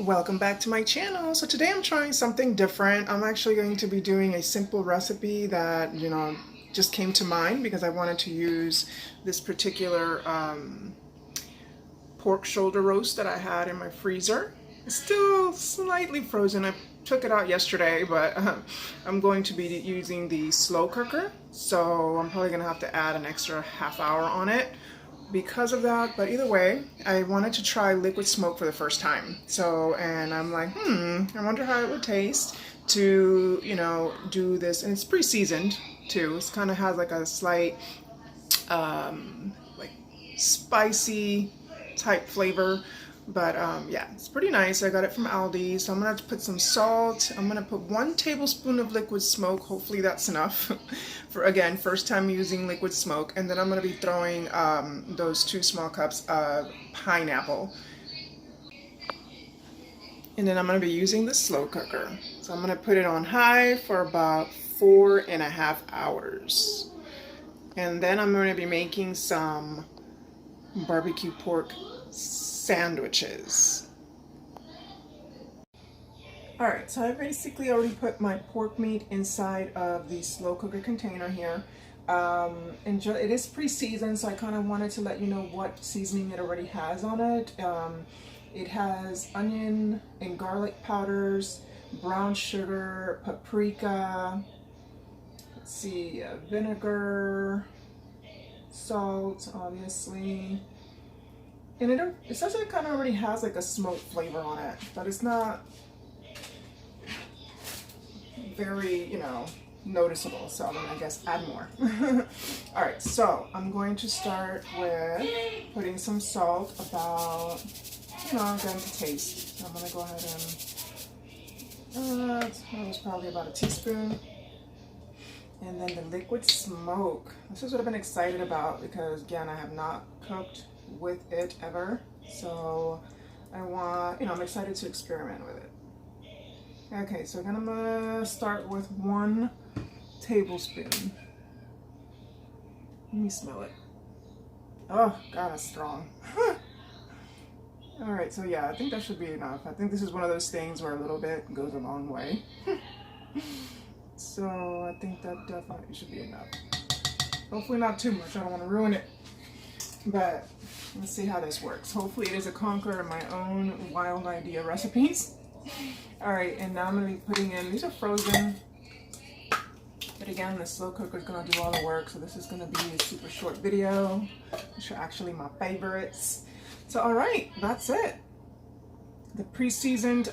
Welcome back to my channel. So today I'm trying something different. I'm actually going to be doing a simple recipe that, just came to mind because I wanted to use this particular pork shoulder roast that I had in my freezer. It's still slightly frozen. I took it out yesterday, but I'm going to be using the slow cooker. So I'm probably going to have to add an extra half hour on it because of that. But either way, I wanted to try liquid smoke for the first time. So, and I'm like, I wonder how it would taste to, do this. And it's pre-seasoned too. It kind of has like a slight, like spicy type flavor. But yeah, it's pretty nice. I got it from Aldi. So I'm gonna have to put some salt. I'm gonna put 1 tablespoon of liquid smoke. Hopefully that's enough for, again, first time using liquid smoke. And then I'm gonna be throwing those 2 small cups of pineapple. And then I'm gonna be using the slow cooker. So I'm gonna put it on high for about 4.5 hours. And then I'm gonna be making some barbecue pork sandwiches. Alright, so I basically already put my pork meat inside of the slow cooker container here. And it is pre-seasoned, so I kind of wanted to let you know what seasoning it already has on it. It has onion and garlic powders, brown sugar, paprika, let's see, vinegar, salt, obviously. And it says it kind of already has like a smoked flavor on it, but it's not very, noticeable. So I'm gonna, I guess, add more. All right, so I'm going to start with putting some salt, about, again, to taste. I'm gonna go ahead and, that was probably about a teaspoon. And then the liquid smoke. This is what I've been excited about because, again, I have not cooked with it ever, so I'm excited to experiment with it. Okay, so then I'm gonna start with 1 tablespoon. Let me smell it. Oh god, it's strong. All right, so yeah, I think that should be enough. I think this is one of those things where a little bit goes a long way. So I think that definitely should be enough. Hopefully not too much, I don't want to ruin it. But let's see how this works. Hopefully it is a conquer of my own wild idea recipes. All right, and now I'm gonna be putting in, these are frozen, but again, the slow cooker is gonna do all the work, so this is gonna be a super short video, which are actually my favorites. So all right, that's it. The pre-seasoned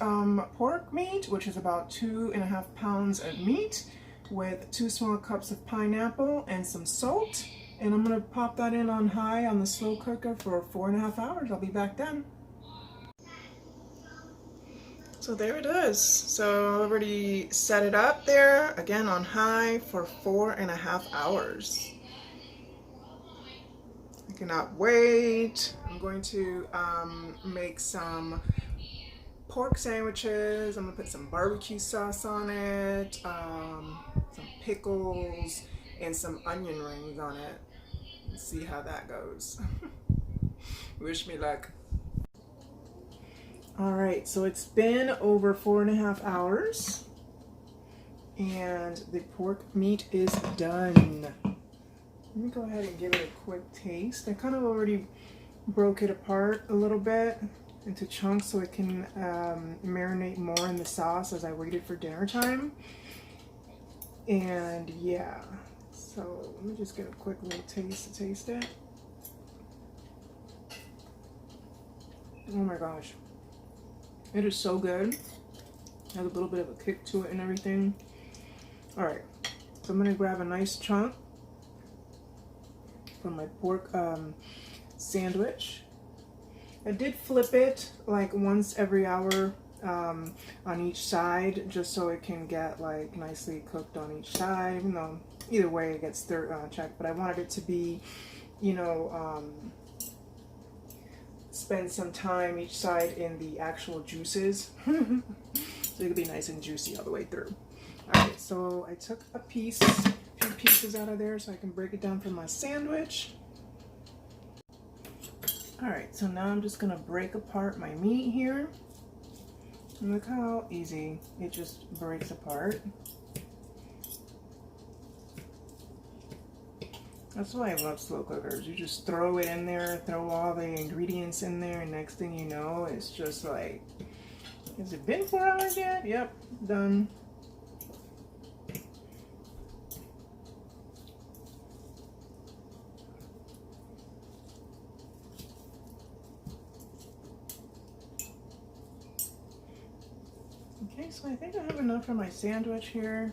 pork meat, which is about 2.5 pounds of meat, with 2 small cups of pineapple and some salt. And I'm gonna pop that in on high on the slow cooker for 4.5 hours. I'll be back then. So there it is. So I already set it up there, again on high for 4.5 hours. I cannot wait. I'm going to make some pork sandwiches. I'm gonna put some barbecue sauce on it, some pickles, and some onion rings on it. Let's see how that goes. Wish me luck. All right, so it's been over 4.5 hours and the pork meat is done. Let me go ahead and give it a quick taste. I kind of already broke it apart a little bit into chunks so it can marinate more in the sauce as I waited for dinner time. And yeah, so let me just get a quick little taste to taste it. Oh my gosh, it is so good. It has a little bit of a kick to it and everything. All right, so I'm gonna grab a nice chunk from my pork sandwich. I did flip it like once every hour on each side, just so it can get like nicely cooked on each side, even though either way it gets checked. But I wanted it to be, spend some time each side in the actual juices. So it could be nice and juicy all the way through. All right, so I took a few pieces out of there so I can break it down for my sandwich. All right, so now I'm just gonna break apart my meat here. And look how easy it just breaks apart. That's why I love slow cookers. You just throw it in there, throw all the ingredients in there, and next thing you know, it's just like, has it been 4 hours yet? Yep, done. Okay, so I think I have enough for my sandwich here.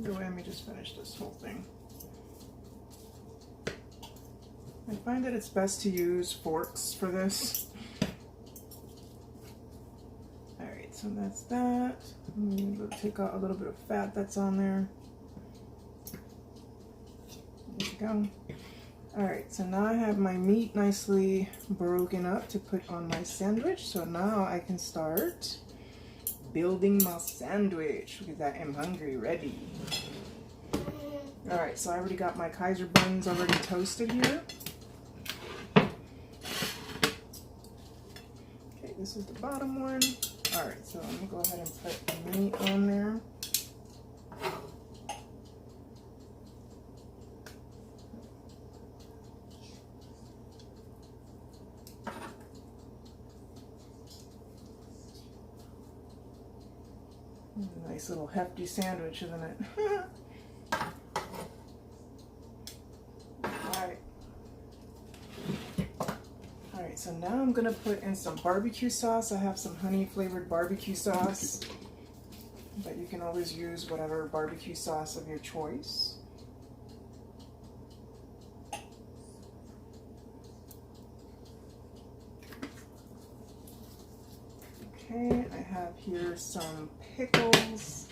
Go ahead, let me just finish this whole thing. I find that it's best to use forks for this. Alright, so that's that. I'm going to take out a little bit of fat that's on there. There we go. Alright, so now I have my meat nicely broken up to put on my sandwich. So now I can start building my sandwich because I am hungry, ready. Alright, so I already got my Kaiser buns already toasted here. Okay, this is the bottom one. Alright, so I'm going to go ahead and put the meat on there. Nice little hefty sandwich, isn't it? Alright, so now I'm going to put in some barbecue sauce. I have some honey flavored barbecue sauce, but you can always use whatever barbecue sauce of your choice. Okay, I have here some pickles.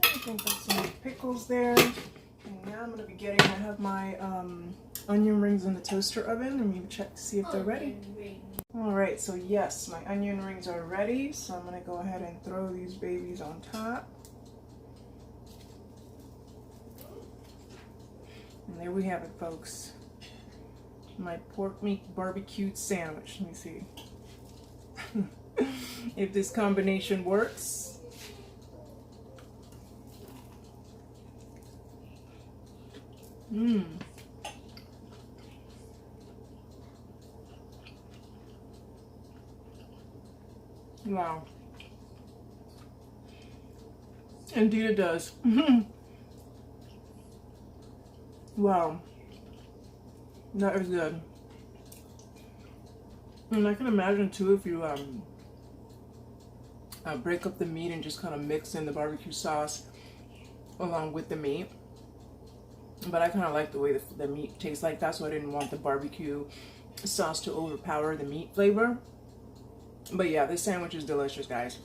I think that's some pickles there. And now I'm going to be getting, I have my onion rings in the toaster oven. Let me check to see if they're ready. Alright, so yes, my onion rings are ready. So I'm going to go ahead and throw these babies on top. And there we have it, folks. My pork meat barbecued sandwich. Let me see if this combination works. Mmm. Wow. Indeed it does. Wow. That is good. And I can imagine too if you break up the meat and just kind of mix in the barbecue sauce along with the meat. But I kind of like the way the meat tastes like that, so I didn't want the barbecue sauce to overpower the meat flavor. But yeah, this sandwich is delicious, guys.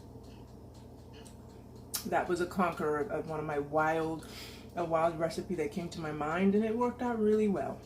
That was a conqueror of one of my wild recipe that came to my mind, and it worked out really well.